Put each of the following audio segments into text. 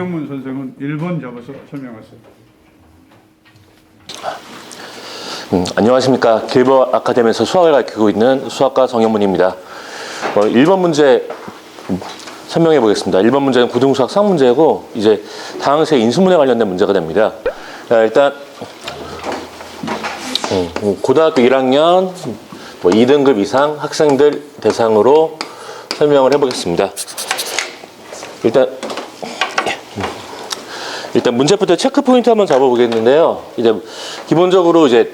정영문 선생은 1번 잡아서 설명하세요. 안녕하십니까. 길버 아카데미에서 수학을 가르치고 있는 수학과 정영문입니다. 1번 문제 설명해 보겠습니다. 1번 문제는 고등수학 쌍문제고 이제 다항식의 인수분해 관련된 문제가 됩니다. 일단 고등학교 1학년 2등급 이상 학생들 대상으로 설명을 해보겠습니다. 일단 문제부터 체크 포인트 한번 잡아보겠는데요. 이제 기본적으로 이제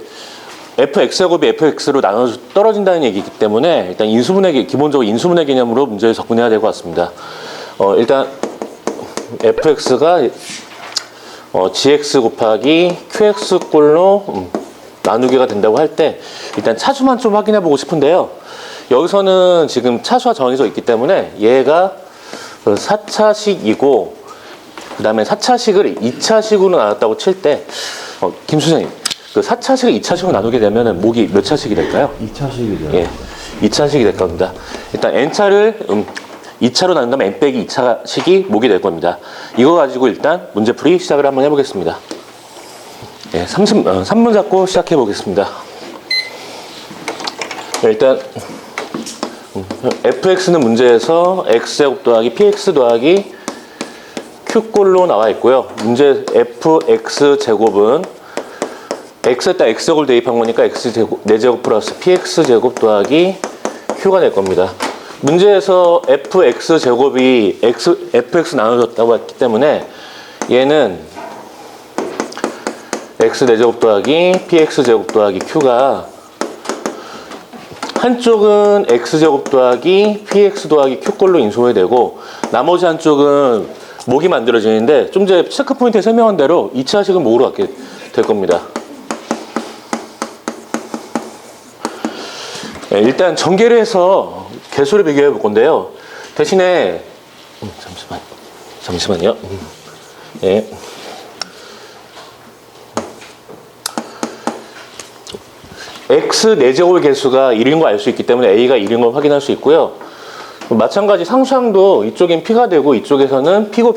fx제곱이 fx로 나눠서 떨어진다는 얘기이기 때문에 일단 기본적으로 인수분해 개념으로 문제에 접근해야 될 것 같습니다. 일단 fx가 gx 곱하기 qx 꼴로 나누기가 된다고 할 때 일단 차수만 좀 확인해 보고 싶은데요. 여기서는 지금 차수가 정해져 있기 때문에 얘가 4차식이고 그 다음에 4차식을 2차식으로 나눴다고 칠 때 김 선생님 그 4차식을 2차식으로 나누게 되면 목이 몇 차식이 될까요? 2차식이죠. 예, 2차식이 될 겁니다. 일단 n차를 2차로 나눈다면 n 빼기 2차식이 목이 될 겁니다. 이거 가지고 일단 문제풀이 시작을 한번 해보겠습니다. 예, 3문 잡고 시작해 보겠습니다. 일단 fx는 문제에서 x제곱 더하기 px 더하기 q꼴로 나와 있고요. 문제 fx제곱은 x에다 x제곱을 대입한 거니까 x제곱 4제곱 플러스 px제곱 더하기 q가 될 겁니다. 문제에서 fx제곱이 fx 나눠졌다고 했기 때문에 얘는 x 4제곱 더하기 px제곱 더하기 q가 한쪽은 x제곱 더하기 px 더하기 q꼴로 인수분해 되고 나머지 한쪽은 목이 만들어지는데 좀 전에 체크 포인트에 설명한 대로 2차식은 목으로 갖게 될 겁니다. 네, 일단 전개를 해서 개수를 비교해 볼 건데요. 대신에 잠시만요. 네. x 4제곱의 개수가 1인 거 알 수 있기 때문에 a가 1인 걸 확인할 수 있고요. 마찬가지 상수항도 이쪽엔 p가 되고 이쪽에서는 q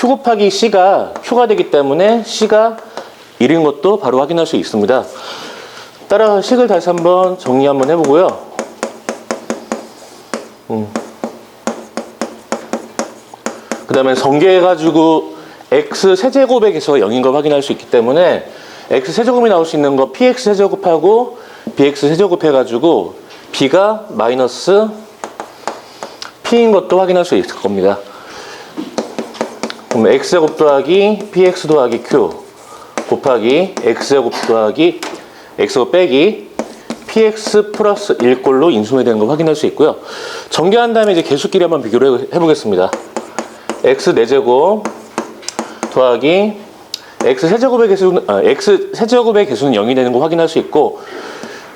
곱하기 c가 q가 되기 때문에 c가 1인 것도 바로 확인할 수 있습니다. 따라서 식을 다시 한번 정리 한번 해보고요. 그 다음에 전개해가지고 x 세제곱의 개수가 0인 걸 확인할 수 있기 때문에 x 세제곱이 나올 수 있는 거 px 세제곱하고 bx 세제곱 해가지고 b가 마이너스 p인 것도 확인할 수 있을 겁니다. 그럼 x제곱 더하기 px 더하기 q 곱하기 x제곱 더하기 x제곱 빼기 px 플러스 1꼴로 인수분해되는 걸 확인할 수 있고요. 전개한 다음에 이제 개수끼리 한번 비교를 해보겠습니다. x 4제곱 더하기 x 세제곱의 개수는 x 세제곱의 개수는 0이 되는 거 확인할 수 있고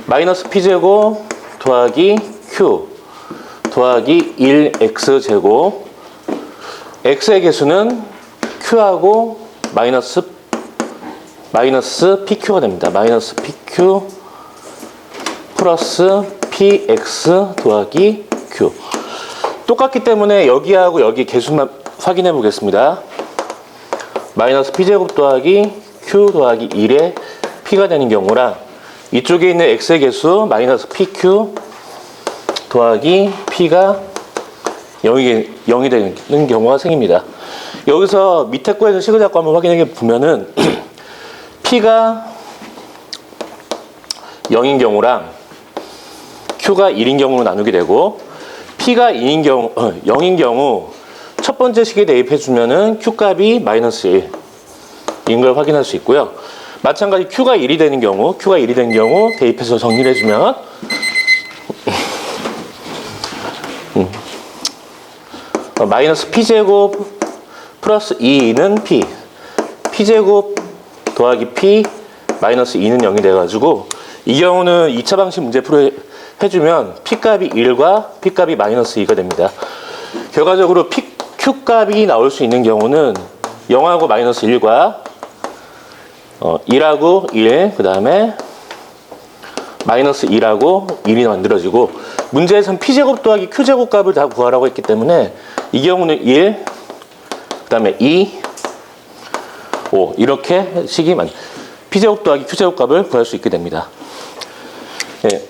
마이너스 p제곱 더하기 q 더하기 1x제곱 x의 개수는 q하고 마이너스 pq가 됩니다. 마이너스 pq 플러스 px 더하기 q 똑같기 때문에 여기하고 여기 개수만 확인해 보겠습니다. 마이너스 p제곱 더하기 q 더하기 1에 p가 되는 경우랑 이쪽에 있는 x의 개수 마이너스 pq 더하기 p가 0이 되는 경우가 생깁니다. 여기서 밑에 거에서 식을 잡고 한번 확인해 보면은 p가 0인 경우랑 q가 1인 경우로 나누게 되고 p가 0인 경우 첫 번째 식에 대입해 주면은 q 값이 마이너스 1인 걸 확인할 수 있고요. 마찬가지 q가 1이 되는 경우 대입해서 정리를 해주면 마이너스 p제곱 플러스 2는 p제곱 더하기 p 마이너스 2는 0이 돼가지고 이 경우는 2차 방식 문제 해주면 p값이 1과 p값이 마이너스 2가 됩니다. 결과적으로 q값이 나올 수 있는 경우는 0하고 마이너스 1과 1하고 1, 그 다음에 마이너스 2라고 1이 만들어지고 문제에서는 p제곱 더하기 q제곱 값을 다 구하라고 했기 때문에 이 경우는 1, 그 다음에 2, 5 이렇게 식이 P제곱 더하기 Q제곱 값을 구할 수 있게 됩니다. 예.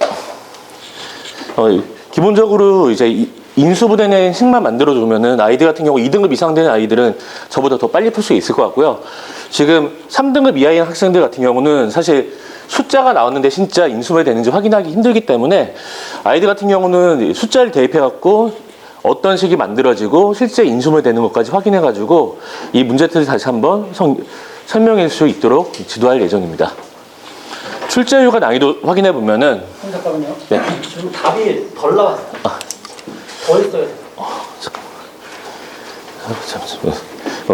기본적으로 이제 인수분해된 식만 만들어주면은 아이들 같은 경우 2등급 이상 되는 아이들은 저보다 더 빨리 풀 수 있을 것 같고요. 지금 3등급 이하인 학생들 같은 경우는 사실 숫자가 나왔는데 진짜 인수분해 되는지 확인하기 힘들기 때문에 아이들 같은 경우는 숫자를 대입해갖고 어떤 식이 만들어지고 실제 인수분해 되는 것까지 확인해가지고 이 문제들을 다시 한번 설명할 수 있도록 지도할 예정입니다. 출제율과 난이도 확인해 보면은 잠깐만요. 네. 지금 답이 덜 나왔어요. 더 했어요. 잠시만.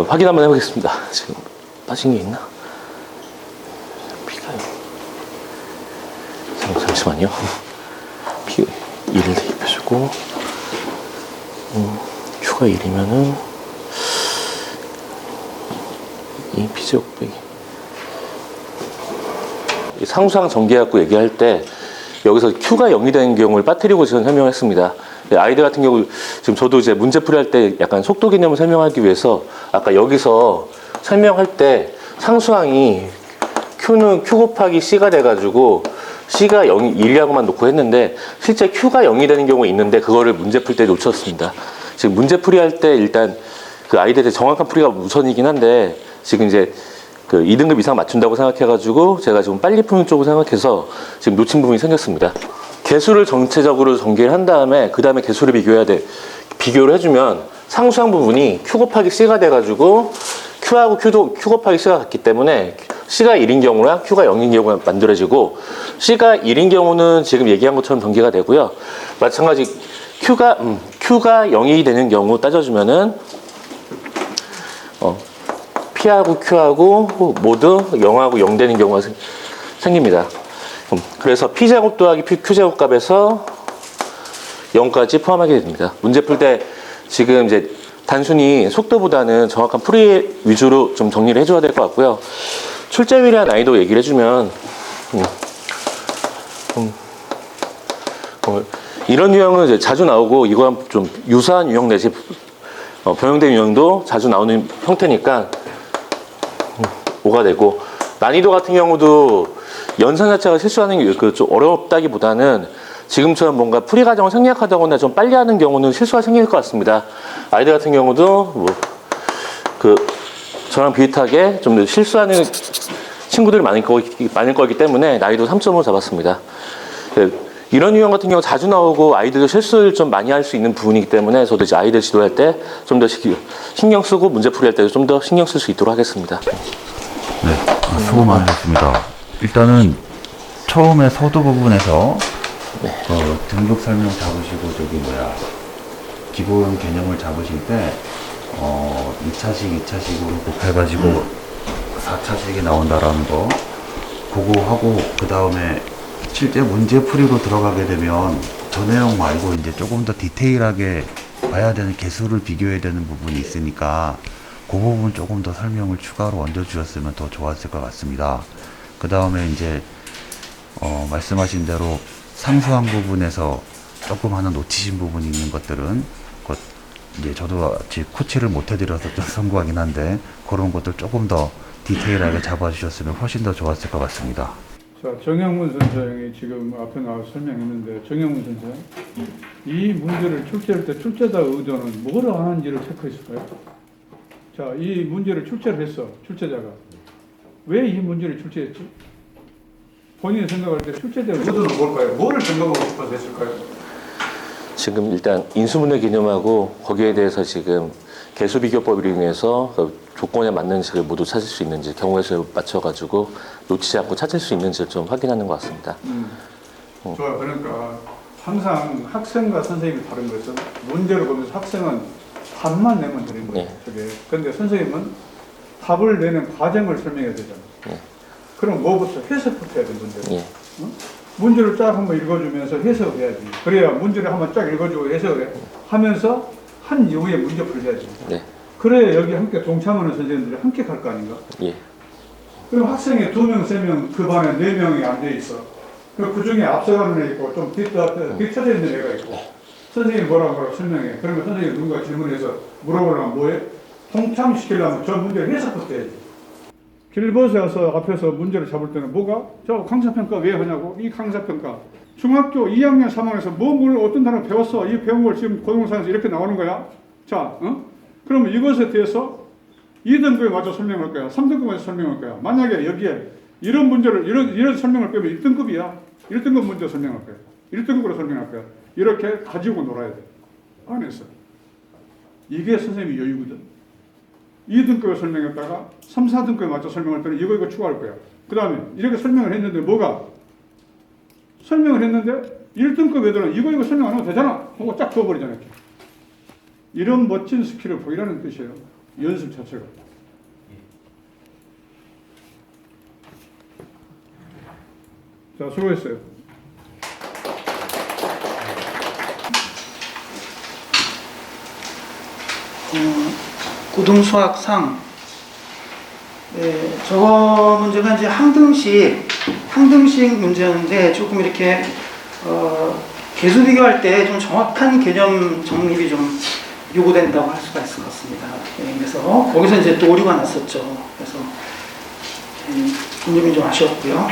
확인 한번 해보겠습니다. 지금 빠진 게 있나? B가요. 잠시만요. B 1을 대입해주고 Q가 1이면은 이 P제곱 빼기 상수항 전개해갖고 얘기할 때 여기서 Q가 0이 되는 경우를 빠뜨리고 지금 설명했습니다. 아이들 같은 경우 지금 저도 이제 문제풀이 할 때 약간 속도 개념을 설명하기 위해서 아까 여기서 설명할 때 상수항이 Q는 Q 곱하기 C가 돼가지고 C가 0이 1이라고만 놓고 했는데 실제 Q가 0이 되는 경우가 있는데 그거를 문제 풀 때 놓쳤습니다. 지금 문제풀이 할 때 일단 그 아이들의 정확한 풀이가 우선이긴 한데 지금 이제 그 2등급 이상 맞춘다고 생각해가지고 제가 지금 빨리 푸는 쪽으로 생각해서 지금 놓친 부분이 생겼습니다. 개수를 전체적으로 전개를 한 다음에 그 다음에 개수를 비교를 해주면 상수항 부분이 Q 곱하기 C가 돼가지고 Q하고 Q도 Q 곱하기 C가 같기 때문에 C가 1인 경우랑 Q가 0인 경우가 만들어지고 C가 1인 경우는 지금 얘기한 것처럼 전개가 되고요. 마찬가지 Q가 0이 되는 경우 따져주면은 P하고 Q하고 모두 0하고 0 되는 경우가 생깁니다. 그래서 P제곱 더하기 Q제곱 값에서 0까지 포함하게 됩니다. 문제 풀 때 지금 이제 단순히 속도보다는 정확한 풀이 위주로 좀 정리를 해줘야 될 것 같고요. 출제율이나 난이도 얘기를 해주면 이런 유형은 이제 자주 나오고 이거랑 좀 유사한 유형 내지 변형된 유형도 자주 나오는 형태니까 5가 되고 난이도 같은 경우도 연산 자체가 실수하는 게 좀 어렵다기보다는 지금처럼 뭔가 풀이 과정을 생략하다거나 좀 빨리 하는 경우는 실수가 생길 것 같습니다. 아이들 같은 경우도 저랑 비슷하게 좀 실수하는 친구들이 많을 거기 때문에 난이도 3점으로 잡았습니다. 이런 유형 같은 경우 자주 나오고 아이들도 실수를 좀 많이 할 수 있는 부분이기 때문에 저도 이제 아이들 지도할 때 좀 더 신경 쓰고 문제 풀이 할 때도 좀 더 신경 쓸 수 있도록 하겠습니다. 네, 수고 많으셨습니다. 일단은 처음에 서두 부분에서 등급 설명 잡으시고 기본 개념을 잡으실 때 2차식, 2차식으로 곱해가지고 4차식이 나온다라는 거 그거 하고 그 다음에 실제 문제 풀이로 들어가게 되면 저 내용 말고 이제 조금 더 디테일하게 봐야 되는 개수를 비교해야 되는 부분이 있으니까 그 부분 조금 더 설명을 추가로 얹어주셨으면 더 좋았을 것 같습니다. 그 다음에 이제 말씀하신 대로 상수항 부분에서 조금 하나 놓치신 부분이 있는 것들은 이제 저도 아직 코치를 못 해드려서 좀 성구하긴 한데 그런 것들 조금 더 디테일하게 잡아주셨으면 훨씬 더 좋았을 것 같습니다. 자, 정영문 선생이 지금 앞에 나와서 설명했는데 정영문 선생, 이 문제를 출제할 때 출제자 의도는 뭐를 하는지를 체크했을까요? 자, 이 문제를 출제를 했어, 출제자가. 왜 이 문제를 출제했지? 본인이 생각할 때 출제자 의도는 뭘까요? 뭐를 생각하고 싶어서 했을까요? 지금 일단 인수분해 개념하고 거기에 대해서 지금 개수비교법으로 인해서 조건에 맞는 식을 모두 찾을 수 있는지 경우의 수에 맞춰가지고 놓치지 않고 찾을 수 있는지를 좀 확인하는 것 같습니다. 좋아. 그러니까 항상 학생과 선생님이 다른 것은 문제를 보면서 학생은 답만 내면 되는 거예요. 네. 그런데 선생님은 답을 내는 과정을 설명해야 되잖아요. 네. 그럼 뭐부터 해석부터 해야 되는 문제를. 네. 응? 문제를 쫙 한번 읽어주면서 해석을 해야지. 그래야 문제를 한번 쫙 읽어주고 해석을 하면서 한 이후에 문제 풀어야지. 네. 그래야 여기 함께 동참하는 선생님들이 함께 갈 거 아닌가? 예. 그럼 학생이 2명, 3명, 그 반에 4명이 안 돼 있어. 그 중에 앞서가는 애 있고 좀 뒤쳐져 있는 애가 있고. 선생님이 뭐라고 설명해. 그러면 선생님이 누군가 질문해서 물어보려면 뭐해? 동참시키려면 저 문제를 해석부터 해야지. 길벗어서 앞에서 문제를 잡을 때는 뭐가? 저 강사평가 왜 하냐고? 이 강사평가. 중학교 2학년 3학년에서 뭘 어떤 단어 배웠어? 이 배운 걸 지금 고등사에서 이렇게 나오는 거야? 자, 그러면 이것에 대해서 2등급에 맞춰 설명할 거야? 3등급에 맞춰 설명할 거야? 만약에 여기에 이런 문제를, 이런 설명을 빼면 1등급이야. 1등급 문제 설명할 거야. 1등급으로 설명할 거야. 이렇게 가지고 놀아야 돼. 안에서. 이게 선생님이 여유거든. 2등급에 설명했다가 3, 4등급에 맞춰 설명할 때는 이거 추가할 거야. 그 다음에 이렇게 설명을 했는데 뭐가? 설명을 했는데 1등급 애들은 이거 설명 안 하면 되잖아. 하고 쫙 줘버리잖아. 이렇게. 이런 멋진 스킬을 보이라는 뜻이에요. 연습 자체가. 자, 수고했어요. 고등수학상 저거 문제가 이제 항등식 문제였는데 조금 이렇게 개수 비교할 때 좀 정확한 개념 정립이 좀 요구된다고 할 수가 있을 것 같습니다. 그래서 거기서 이제 또 오류가 났었죠. 그래서 좀 아쉬웠고요.